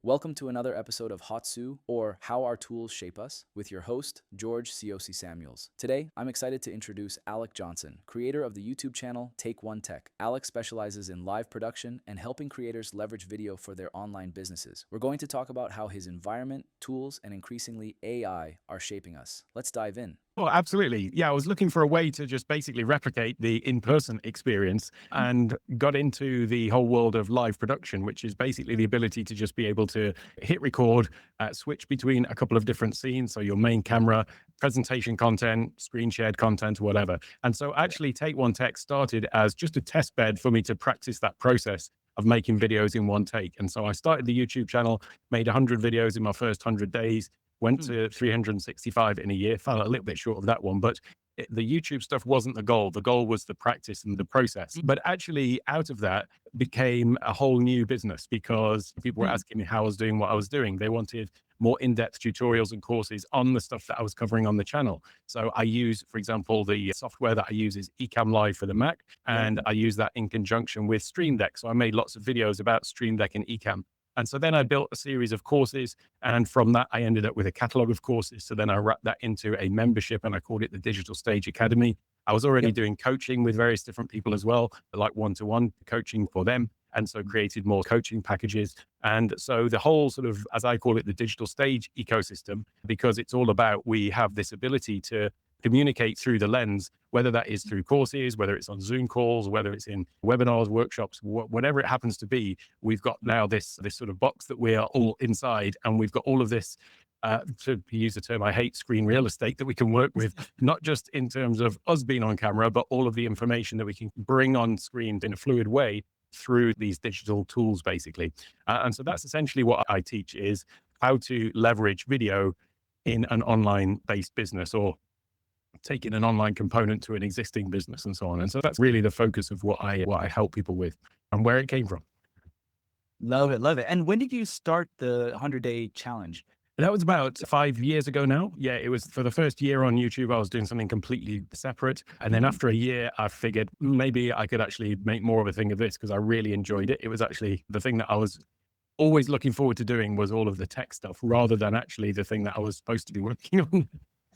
Welcome to another episode of HOTSU, or How Our Tools Shape Us, with your host, George C.O.C. Samuels. Today, I'm excited to introduce Alec Johnson, creator of the YouTube channel Take One Tech. Alec specializes in live production and helping creators leverage video for their online businesses. We're going to talk about how his environment, tools, and increasingly AI are shaping us. Let's dive in. Well, absolutely. Yeah, I was looking for a way to just basically replicate the in-person experience and got into the whole world of live production, which is basically the ability to just be able to hit record, switch between a couple of different scenes. So your main camera, presentation content, screen shared content, whatever. And so actually Take One Tech started as just a test bed for me to practice that process of making videos in one take. And so I started the YouTube channel, made 100 videos in my first 100 days, went to 365 in a year, fell a little bit short of that one, but the YouTube stuff wasn't the goal. The goal was the practice and the process. But actually out of that became a whole new business because people were asking me how I was doing what I was doing. They wanted more in-depth tutorials and courses on the stuff that I was covering on the channel. So I use, for example, the software that I use is Ecamm Live for the Mac, and I use that in conjunction with Stream Deck. So I made lots of videos about Stream Deck and Ecamm. And so then I built a series of courses. And from that, I ended up with a catalog of courses. So then I wrapped that into a membership and I called it the Digital Stage Academy. I was already doing coaching with various different people as well, like one-to-one coaching for them. And so created more coaching packages. And so the whole sort of, as I call it, the digital stage ecosystem, because it's all about, we have this ability to communicate through the lens, whether that is through courses, whether it's on Zoom calls, whether it's in webinars, workshops, whatever it happens to be. We've got now this sort of box that we are all inside, and we've got all of this, to use the term I hate, screen real estate that we can work with, not just in terms of us being on camera, but all of the information that we can bring on screen in a fluid way through these digital tools, basically. And so that's essentially what I teach, is how to leverage video in an online based business, or taking an online component to an existing business and so on. And so that's really the focus of what I help people with and where it came from. Love it, love it. And when did you start the 100-day challenge? That was about 5 years ago now. Yeah, it was for the first year on YouTube, I was doing something completely separate. And then after a year, I figured maybe I could actually make more of a thing of this because I really enjoyed it. It was actually the thing that I was always looking forward to doing, was all of the tech stuff rather than actually the thing that I was supposed to be working on.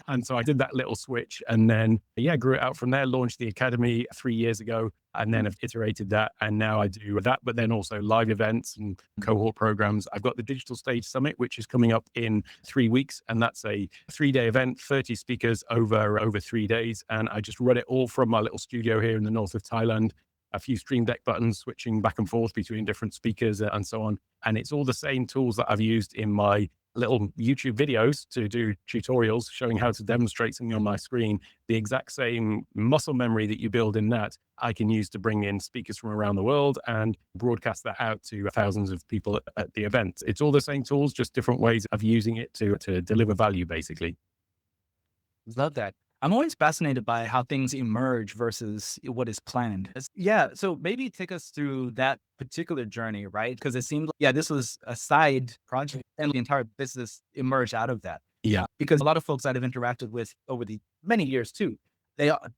And so I did that little switch and then, grew it out from there, launched the Academy 3 years ago, and then I've iterated that. And now I do that, but then also live events and cohort programs. I've got the Digital Stage Summit, which is coming up in 3 weeks. And that's a 3-day event, 30 speakers over 3 days. And I just run it all from my little studio here in the north of Thailand. A few Stream Deck buttons, switching back and forth between different speakers and so on. And it's all the same tools that I've used in my little YouTube videos to do tutorials showing how to demonstrate something on my screen. The exact same muscle memory that you build in that, I can use to bring in speakers from around the world and broadcast that out to thousands of people at the event. It's all the same tools, just different ways of using it to deliver value, basically. Love that. I'm always fascinated by how things emerge versus what is planned. So maybe take us through that particular journey, right? Because it seemed like, this was a side project and the entire business emerged out of that. Yeah. Because a lot of folks that I've interacted with over the many years too,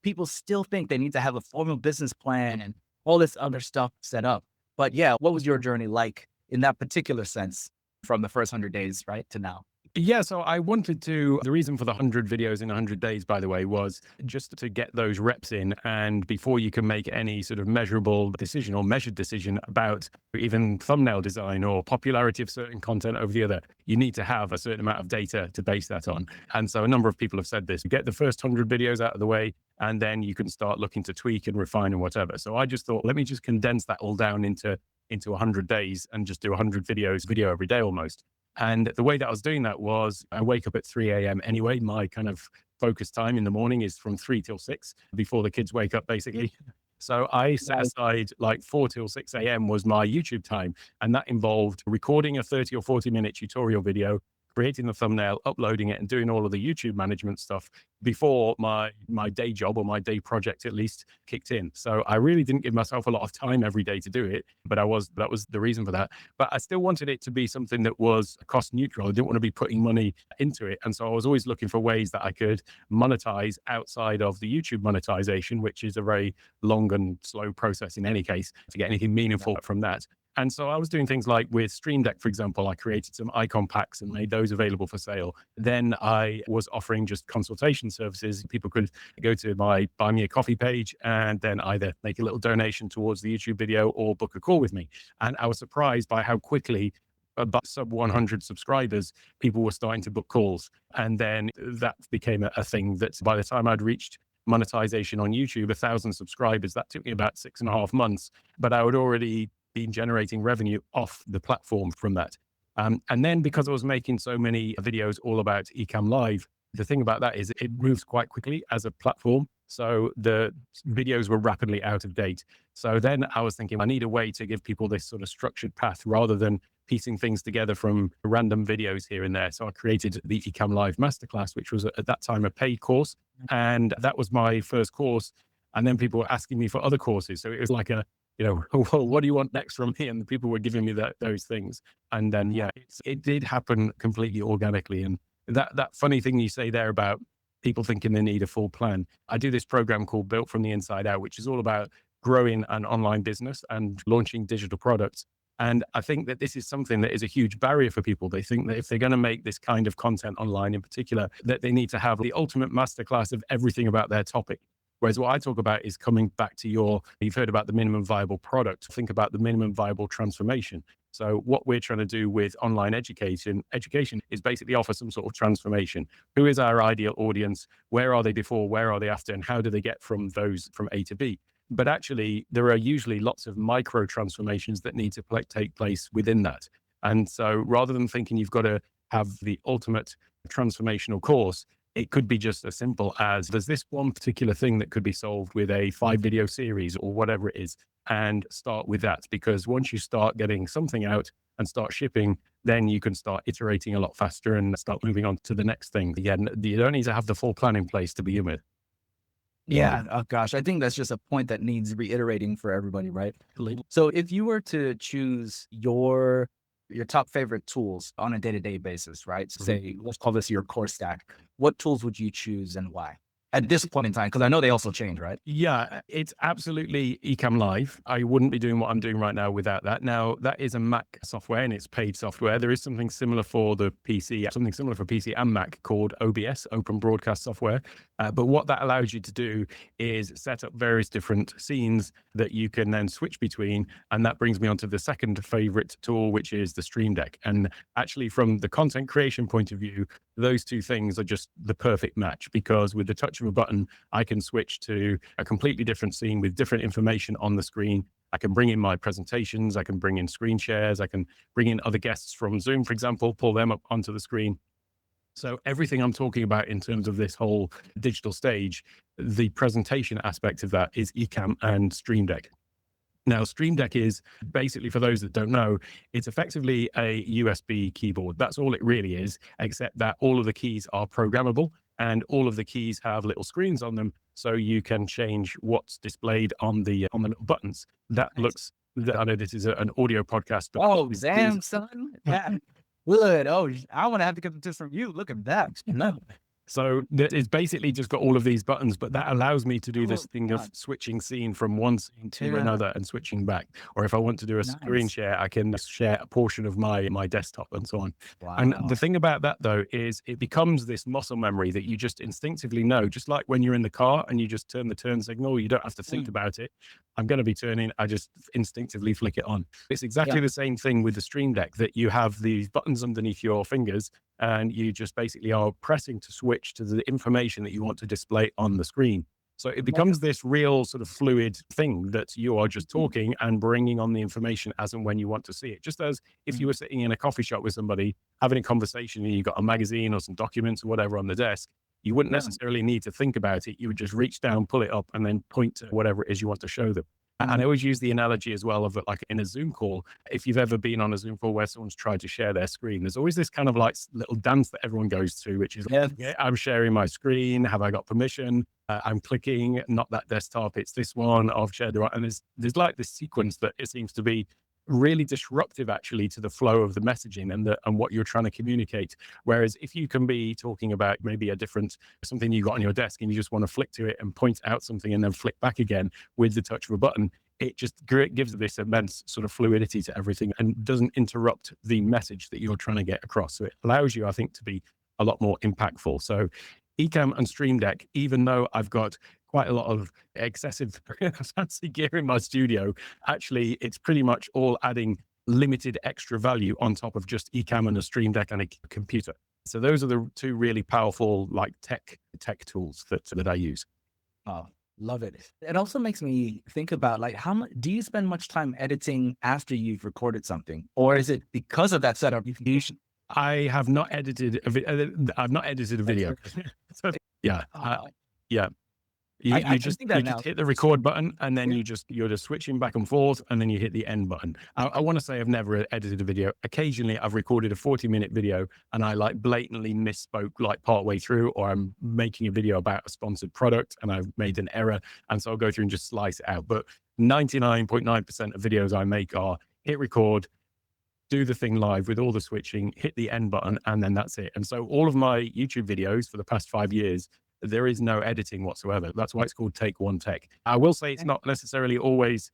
people still think they need to have a formal business plan and all this other stuff set up. But what was your journey like in that particular sense from the first 100 days, right, to now? Yeah, so I wanted to, the reason for the 100 videos in 100 days, by the way, was just to get those reps in. And before you can make any sort of measurable decision or measured decision about even thumbnail design or popularity of certain content over the other, you need to have a certain amount of data to base that on. And so a number of people have said this: get the first 100 videos out of the way, and then you can start looking to tweak and refine and whatever. So I just thought, let me just condense that all down into 100 days and just do 100 videos, video every day almost. And the way that I was doing that was, I wake up at 3 a.m. anyway. My kind of focus time in the morning is from 3 till 6 before the kids wake up, basically. So I set aside like 4 till 6 a.m. was my YouTube time. And that involved recording a 30 or 40-minute tutorial video, creating the thumbnail, uploading it, and doing all of the YouTube management stuff before my day job, or my day project at least, kicked in. So I really didn't give myself a lot of time every day to do it, but that was the reason for that. But I still wanted it to be something that was cost neutral. I didn't want to be putting money into it. And so I was always looking for ways that I could monetize outside of the YouTube monetization, which is a very long and slow process in any case to get anything meaningful from that. And so I was doing things like with Stream Deck, for example, I created some icon packs and made those available for sale. Then I was offering just consultation services. People could go to my Buy Me a Coffee page and then either make a little donation towards the YouTube video or book a call with me. And I was surprised by how quickly, about sub 100 subscribers, people were starting to book calls. And then that became a thing that by the time I'd reached monetization on YouTube, 1,000 subscribers, that took me about 6.5 months, but I would already been generating revenue off the platform from that. And then because I was making so many videos all about Ecamm Live, the thing about that is it moves quite quickly as a platform. So the videos were rapidly out of date. So then I was thinking, I need a way to give people this sort of structured path rather than piecing things together from random videos here and there. So I created the Ecamm Live Masterclass, which was at that time a paid course. And that was my first course. And then people were asking me for other courses. So it was like well, what do you want next from me? And the people were giving me those things. And then, it did happen completely organically. And that funny thing you say there about people thinking they need a full plan. I do this program called Built from the Inside Out, which is all about growing an online business and launching digital products. And I think that this is something that is a huge barrier for people. They think that if they're going to make this kind of content online in particular, that they need to have the ultimate masterclass of everything about their topic. Whereas what I talk about is coming back to you've heard about the minimum viable product. Think about the minimum viable transformation. So what we're trying to do with online education is basically offer some sort of transformation. Who is our ideal audience? Where are they before? Where are they after? And how do they get from A to B? But actually, there are usually lots of micro transformations that need to take place within that. And so rather than thinking you've got to have the ultimate transformational course, it could be just as simple as there's this one particular thing that could be solved with a 5-video series or whatever it is, and start with that. Because once you start getting something out and start shipping, then you can start iterating a lot faster and start moving on to the next thing. Yeah, you don't need to have the full plan in place to begin with. Yeah. Oh gosh. I think that's just a point that needs reiterating for everybody, right? So if you were to choose your top favorite tools on a day-to-day basis, right? So say, let's call this your core stack. What tools would you choose and why? At this point in time, because I know they also change, right? Yeah, it's absolutely Ecamm Live. I wouldn't be doing what I'm doing right now without that. Now, that is a Mac software and it's paid software. There is something similar for the PC, something similar for PC and Mac called OBS, Open Broadcast Software. But what that allows you to do is set up various different scenes that you can then switch between. And that brings me on to the second favorite tool, which is the Stream Deck. And actually, from the content creation point of view, those two things are just the perfect match, because with the touch of a button, I can switch to a completely different scene with different information on the screen. I can bring in my presentations. I can bring in screen shares. I can bring in other guests from Zoom, for example, pull them up onto the screen. So everything I'm talking about in terms of this whole digital stage, the presentation aspect of that is Ecamm and Stream Deck. Now, Stream Deck is basically, for those that don't know, it's effectively a USB keyboard. That's all it really is, except that all of the keys are programmable and all of the keys have little screens on them. So you can change what's displayed on the little buttons. That looks, I know this is an audio podcast. But oh, damn, son. Yeah. Good. Oh, I want to have to get the tips from you. Look at that. No. So it's basically just got all of these buttons, but that allows me to do this thing of switching scene from one scene to another and switching back. Or if I want to do a screen share, I can share a portion of my desktop and so on. Wow. And the thing about that, though, is it becomes this muscle memory that you just instinctively know, just like when you're in the car and you just turn the turn signal, you don't have to think about it. I'm going to be turning, I just instinctively flick it on. It's exactly the same thing with the Stream Deck, that you have these buttons underneath your fingers and you just basically are pressing to switch to the information that you want to display on the screen. So it becomes this real sort of fluid thing that you are just talking and bringing on the information as and when you want to see it. Just as if you were sitting in a coffee shop with somebody, having a conversation and you got a magazine or some documents or whatever on the desk, you wouldn't necessarily need to think about it. You would just reach down, pull it up, and then point to whatever it is you want to show them. And I always use the analogy as well of it, like in a Zoom call. If you've ever been on a Zoom call where someone's tried to share their screen, there's always this kind of like little dance that everyone goes through, which is, I'm sharing my screen. Have I got permission? I'm clicking, not that desktop, it's this one. I've shared the right. And there's like this sequence that it seems to be really disruptive actually to the flow of the messaging and what you're trying to communicate. Whereas if you can be talking about maybe something you got on your desk and you just want to flick to it and point out something and then flick back again with the touch of a button, it just gives this immense sort of fluidity to everything and doesn't interrupt the message that you're trying to get across. So it allows you, I think, to be a lot more impactful. So Ecamm and Stream Deck, even though I've got quite a lot of excessive fancy gear in my studio, actually it's pretty much all adding limited extra value on top of just Ecamm and a Stream Deck and a computer. So those are the two really powerful like tech tools that I use. Oh, love it. It also makes me think about like how much do you spend much time editing after you've recorded something, or is it because of that setup? I have not edited I've not edited a video. So, yeah, yeah. You just see that now. hit the record button, and then you're just switching back and forth, and then you hit the end button. I want to say I've never edited a video. Occasionally, I've recorded a 40-minute video, and I like blatantly misspoke like partway through, or I'm making a video about a sponsored product, and I've made an error, and so I'll go through and just slice it out. But 99.9% of videos I make are hit record, do the thing live with all the switching, hit the end button, and then that's it. And so all of my YouTube videos for the past 5 years, there is no editing whatsoever. That's why it's called Take One Tech. I will say it's not necessarily always,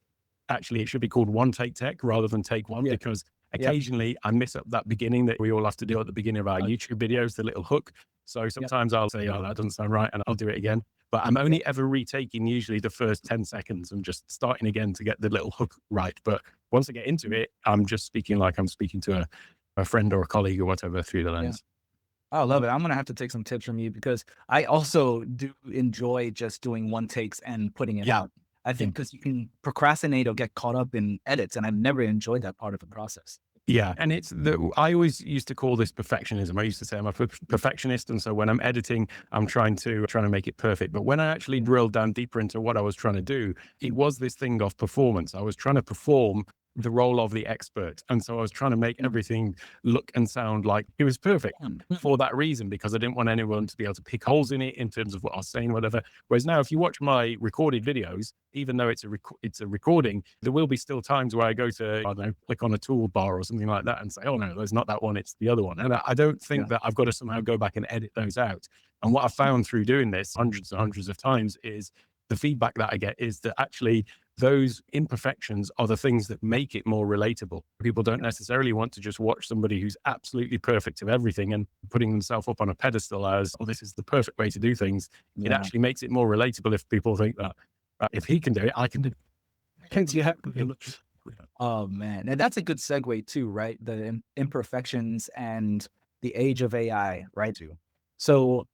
actually, it should be called One Take Tech rather than Take One, because occasionally I miss up that beginning that we all have to do at the beginning of our YouTube videos, the little hook. So sometimes I'll say, oh, that doesn't sound right, and I'll do it again. But I'm only ever retaking usually the first 10 seconds and just starting again to get the little hook right. But once I get into it, I'm just speaking like I'm speaking to a friend or a colleague or whatever through the lens. I love it. I'm going to have to take some tips from you because I also do enjoy just doing one takes and putting it out. I think because you can procrastinate or get caught up in edits, and I've never enjoyed that part of the process. Yeah. And I always used to call this perfectionism. I used to say I'm a perfectionist. And so when I'm editing, I'm trying to make it perfect. But when I actually drilled down deeper into what I was trying to do, it was this thing of performance. I was trying to perform the role of the expert. And so I was trying to make everything look and sound like it was perfect for that reason, because I didn't want anyone to be able to pick holes in it in terms of what I was saying, whatever. Whereas now, if you watch my recorded videos, even though it's a recording, there will be still times where I go to, I don't know, click on a toolbar or something like that and say, oh no, there's not that one, it's the other one. And I don't think that I've got to somehow go back and edit those out. And what I found through doing this hundreds and hundreds of times is the feedback that I get is that actually those imperfections are the things that make it more relatable. People don't necessarily want to just watch somebody who's absolutely perfect of everything and putting themselves up on a pedestal as, oh, this is the perfect way to do things. It actually makes it more relatable if people think that if he can do it, I can do it. Oh man. And that's a good segue too, right? The imperfections and the age of AI, right? So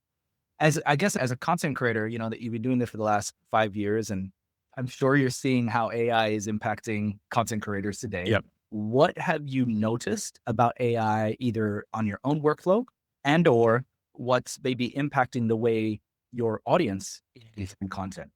I guess as a content creator, that you've been doing this for the last 5 years, and I'm sure you're seeing how AI is impacting content creators today. Yep. What have you noticed about AI either on your own workflow or what's maybe impacting the way your audience is in content?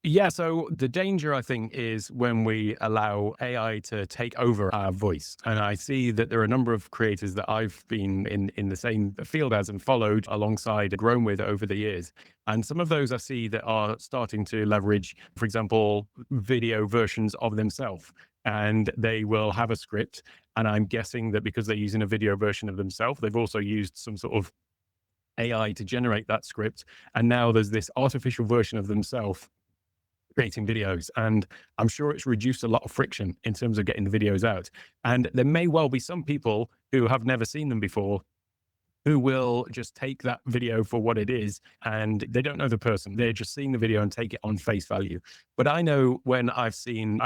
Yeah. So the danger, I think, is when we allow AI to take over our voice. And I see that there are a number of creators that I've been in the same field as and followed alongside, grown with over the years. And some of those I see that are starting to leverage, for example, video versions of themselves. And they will have a script. And I'm guessing that because they're using a video version of themselves, they've also used some sort of AI to generate that script. And now there's this artificial version of themselves creating videos. And I'm sure it's reduced a lot of friction in terms of getting the videos out. And there may well be some people who have never seen them before who will just take that video for what it is, and they don't know the person. They're just seeing the video and take it on face value. But I know when I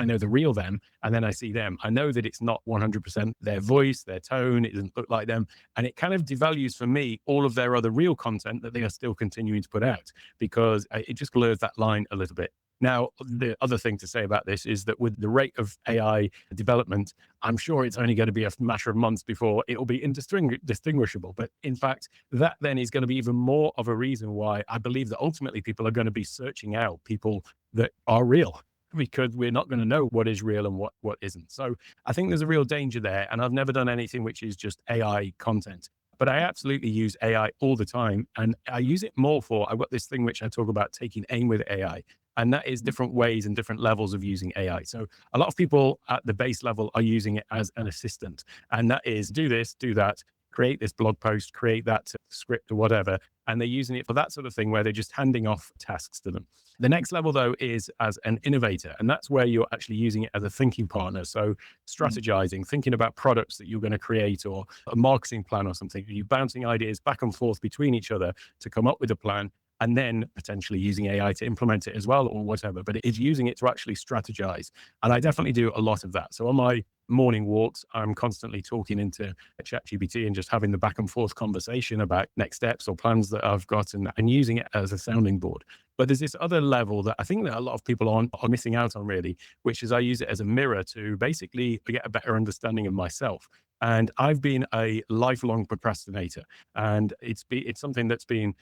know the real them, and then I see them, I know that it's not 100% their voice, their tone, it doesn't look like them. And it kind of devalues for me all of their other real content that they are still continuing to put out, because it just blurs that line a little bit. Now, the other thing to say about this is that with the rate of AI development, I'm sure it's only going to be a matter of months before it will be indistinguishable. But in fact, that then is going to be even more of a reason why I believe that ultimately people are going to be searching out people that are real, because we're not going to know what is real and what isn't. So I think there's a real danger there. And I've never done anything which is just AI content. But I absolutely use AI all the time. And I use it more I've got this thing which I talk about, taking aim with AI. And that is different ways and different levels of using AI. So a lot of people at the base level are using it as an assistant. And that is do this, do that, create this blog post, create that script or whatever. And they're using it for that sort of thing where they're just handing off tasks to them. The next level, though, is as an innovator. And that's where you're actually using it as a thinking partner. So strategizing, thinking about products that you're going to create or a marketing plan or something. You're bouncing ideas back and forth between each other to come up with a plan, and then potentially using AI to implement it as well or whatever. But it is using it to actually strategize. And I definitely do a lot of that. So on my morning walks, I'm constantly talking into ChatGPT and just having the back and forth conversation about next steps or plans that I've got and using it as a sounding board. But there's this other level that I think that a lot of people are missing out on really, which is I use it as a mirror to basically get a better understanding of myself. And I've been a lifelong procrastinator, and it's something that's been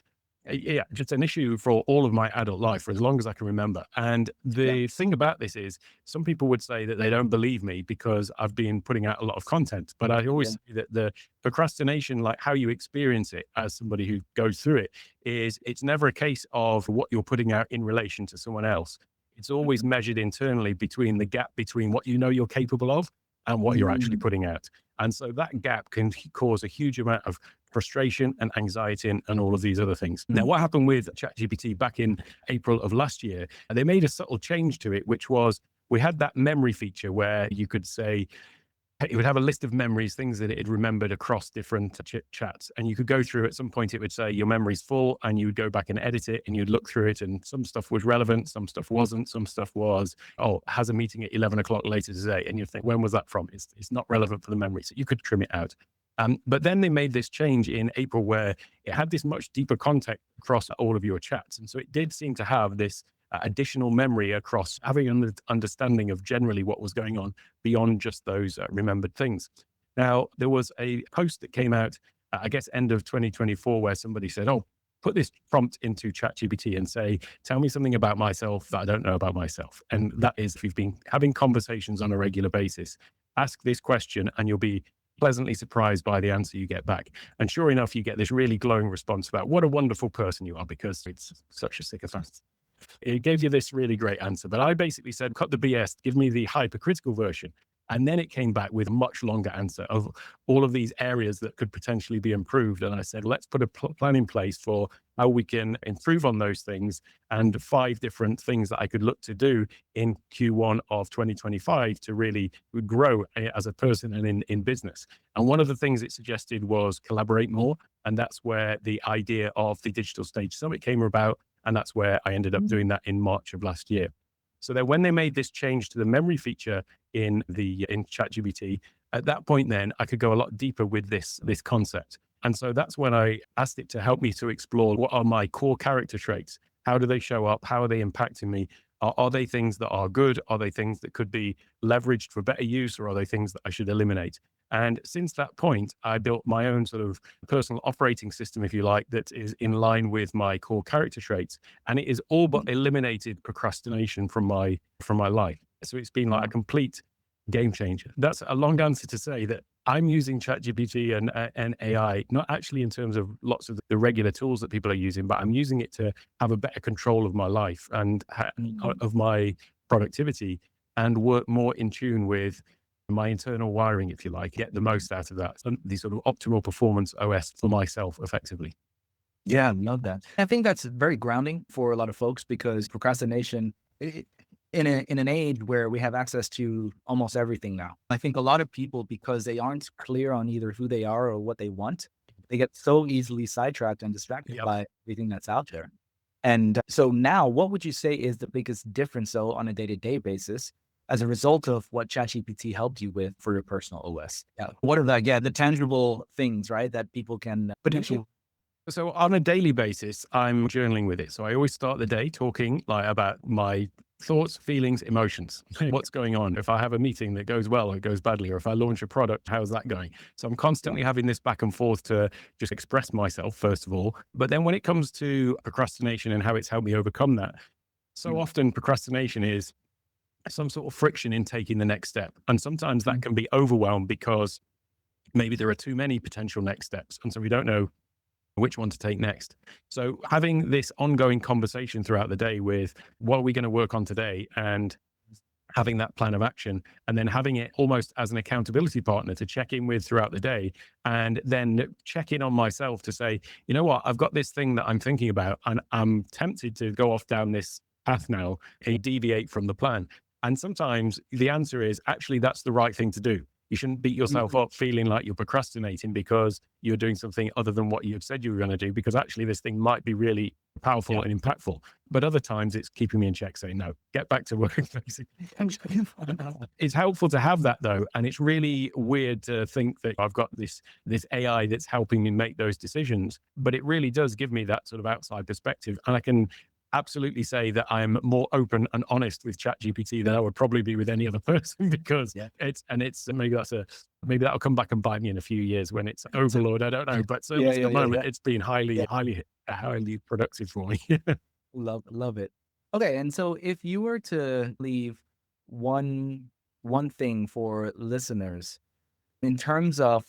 just an issue for all of my adult life for as long as I can remember. And the thing about this is some people would say that they don't believe me because I've been putting out a lot of content, but I always say that the procrastination, like how you experience it as somebody who goes through it, is it's never a case of what you're putting out in relation to someone else. It's always measured internally between the gap between what you know you're capable of and what you're actually putting out. And so that gap can cause a huge amount of frustration and anxiety and all of these other things. Now, what happened with ChatGPT back in April of last year, they made a subtle change to it, which was we had that memory feature where you could say, it would have a list of memories, things that it had remembered across different chats. And you could go through, at some point it would say your memory's full, and you would go back and edit it and you'd look through it, and some stuff was relevant, some stuff wasn't, some stuff was, has a meeting at 11 o'clock later today. And you think, when was that from? It's not relevant for the memory. So you could trim it out. But then they made this change in April where it had this much deeper context across all of your chats. And so it did seem to have this additional memory across having an understanding of generally what was going on beyond just those remembered things. Now, there was a post that came out, I guess, end of 2024, where somebody said, put this prompt into ChatGPT and say, tell me something about myself that I don't know about myself. And that is, if you've been having conversations on a regular basis, ask this question and you'll be pleasantly surprised by the answer you get back. And sure enough, you get this really glowing response about what a wonderful person you are, because it's such a sycophant. It gave you this really great answer. But I basically said, cut the BS, give me the hypercritical version. And then it came back with a much longer answer of all of these areas that could potentially be improved. And I said, let's put a plan in place for how we can improve on those things, and 5 different things that I could look to do in Q1 of 2025 to really grow as a person and in business. And one of the things it suggested was collaborate more. And that's where the idea of the Digital Stage Summit came about. And that's where I ended up doing that in March of last year. So then when they made this change to the memory feature in ChatGPT, at that point then I could go a lot deeper with this concept. And so that's when I asked it to help me to explore what are my core character traits? How do they show up? How are they impacting me? Are they things that are good? Are they things that could be leveraged for better use, or are they things that I should eliminate? And since that point, I built my own sort of personal operating system, if you like, that is in line with my core character traits. And it is all but eliminated procrastination from my life. So it's been like a complete game changer. That's a long answer to say that I'm using ChatGPT and AI, not actually in terms of lots of the regular tools that people are using, but I'm using it to have a better control of my life and of my productivity, and work more in tune with my internal wiring, if you like, get the most out of that, the sort of optimal performance OS for myself effectively. Yeah, I love that. I think that's very grounding for a lot of folks, because procrastination, in an age where we have access to almost everything now, I think a lot of people, because they aren't clear on either who they are or what they want, they get so easily sidetracked and distracted by everything that's out there. And so now, what would you say is the biggest difference, though, on a day-to-day basis as a result of what ChatGPT helped you with for your personal OS? Yeah. What are the tangible things, right, that people can potentially... So on a daily basis, I'm journaling with it. So I always start the day talking about my thoughts, feelings, emotions, what's going on. If I have a meeting that goes well or it goes badly, or if I launch a product, how's that going? So I'm constantly having this back and forth to just express myself, first of all. But then when it comes to procrastination and how it's helped me overcome that, so often procrastination is some sort of friction in taking the next step. And sometimes that can be overwhelmed because maybe there are too many potential next steps. And so we don't know which one to take next. So having this ongoing conversation throughout the day with what are we going to work on today, and having that plan of action, and then having it almost as an accountability partner to check in with throughout the day, and then check in on myself to say, you know what, I've got this thing that I'm thinking about and I'm tempted to go off down this path now and deviate from the plan. And sometimes the answer is actually that's the right thing to do. You shouldn't beat yourself up feeling like you're procrastinating because you're doing something other than what you have said you were going to do, because actually this thing might be really powerful and impactful. But other times it's keeping me in check, saying, no, get back to work. Basically. It's helpful to have that though. And it's really weird to think that I've got this AI that's helping me make those decisions, but it really does give me that sort of outside perspective. And I can absolutely say that I'm more open and honest with ChatGPT than I would probably be with any other person, because it's maybe that'll come back and bite me in a few years when it's overload. I don't know, but certainly at the moment it's been highly productive for me. Love it. Okay, and so if you were to leave one thing for listeners in terms of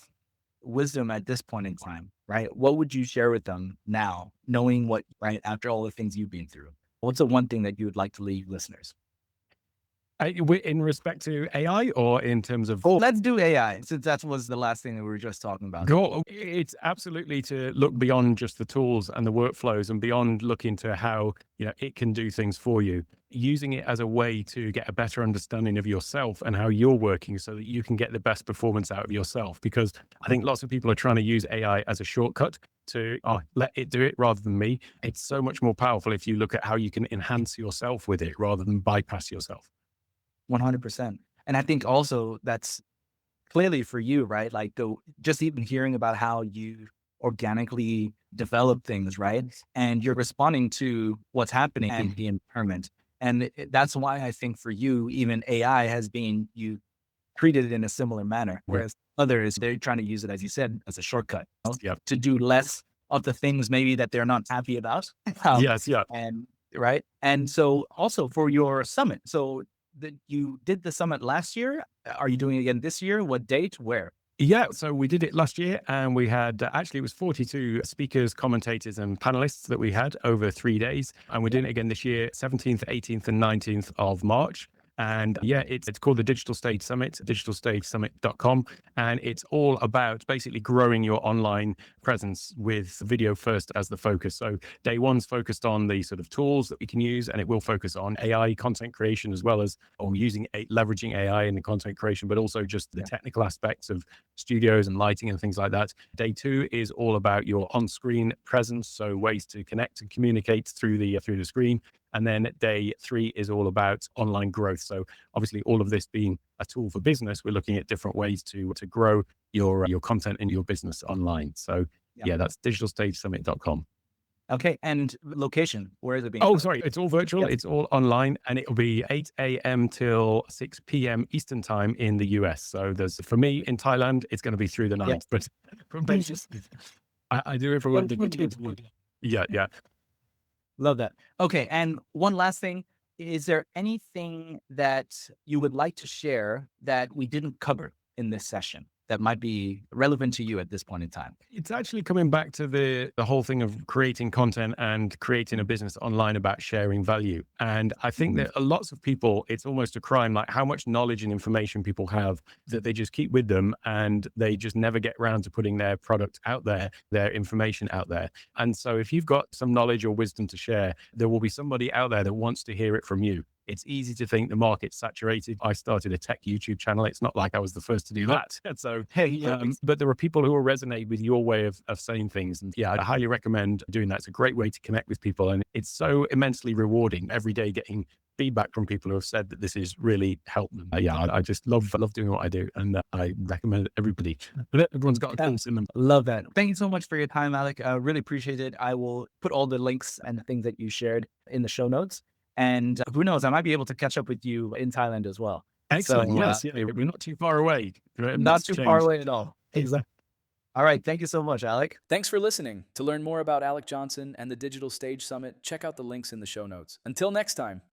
wisdom at this point in time, right? What would you share with them now, knowing what, right, after all the things you've been through? What's the one thing that you would like to leave listeners? In respect to AI or in terms of... Oh, let's do AI, since that was the last thing that we were just talking about. Cool. It's absolutely to look beyond just the tools and the workflows and beyond looking to how, it can do things for you, using it as a way to get a better understanding of yourself and how you're working so that you can get the best performance out of yourself. Because I think lots of people are trying to use AI as a shortcut to let it do it rather than me. It's so much more powerful if you look at how you can enhance yourself with it rather than bypass yourself. 100%. And I think also that's clearly for you, right? Like just even hearing about how you organically develop things, right? And you're responding to what's happening in the environment. And that's why I think for you, even AI has been, you treated it in a similar manner. Whereas others, they're trying to use it, as you said, as a shortcut to do less of the things maybe that they're not happy about. And right. And so also for your summit, so you did the summit last year. Are you doing it again this year? What date? Where? Yeah, so we did it last year, and we had actually it was 42 speakers, commentators, and panelists that we had over 3 days. And we're doing it again this year, 17th, 18th, and 19th of March. And it's called the Digital Stage Summit, digitalstagesummit.com. And it's all about basically growing your online presence with video first as the focus. So day one's focused on the sort of tools that we can use, and it will focus on AI content creation as well as leveraging AI in the content creation, but also just the technical aspects of studios and lighting and things like that. Day two is all about your on-screen presence, so ways to connect and communicate through the screen. And then day three is all about online growth. So obviously all of this being a tool for business, we're looking at different ways to grow your content in your business online. So that's digitalstagesummit.com. Okay. And location, where is it being? Oh, sorry. It's all virtual. It's all online, and it'll be 8 a.m. till 6 p.m. Eastern time in the US. So for me in Thailand, it's going to be through the night, but I do everyone. Yeah. Love that. Okay. And one last thing, is there anything that you would like to share that we didn't cover in this session that might be relevant to you at this point in time? It's actually coming back to the whole thing of creating content and creating a business online about sharing value. And I think that lots of people, it's almost a crime, like how much knowledge and information people have that they just keep with them and they just never get around to putting their product out there, their information out there. And so if you've got some knowledge or wisdom to share, there will be somebody out there that wants to hear it from you. It's easy to think the market's saturated. I started a tech YouTube channel. It's not like I was the first to do that. So, but there are people who will resonate with your way of saying things. And I highly recommend doing that. It's a great way to connect with people. And it's so immensely rewarding every day getting feedback from people who have said that this has really helped them. I just love doing what I do. And I recommend everybody. Everyone's got a chance in them. Love that. Thank you so much for your time, Alec. I really appreciate it. I will put all the links and the things that you shared in the show notes. And who knows, I might be able to catch up with you in Thailand as well. Excellent. So, we're not too far away. Not too far away at all. Exactly. All right. Thank you so much, Alec. Thanks for listening. To learn more about Alec Johnson and the Digital Stage Summit, check out the links in the show notes. Until next time.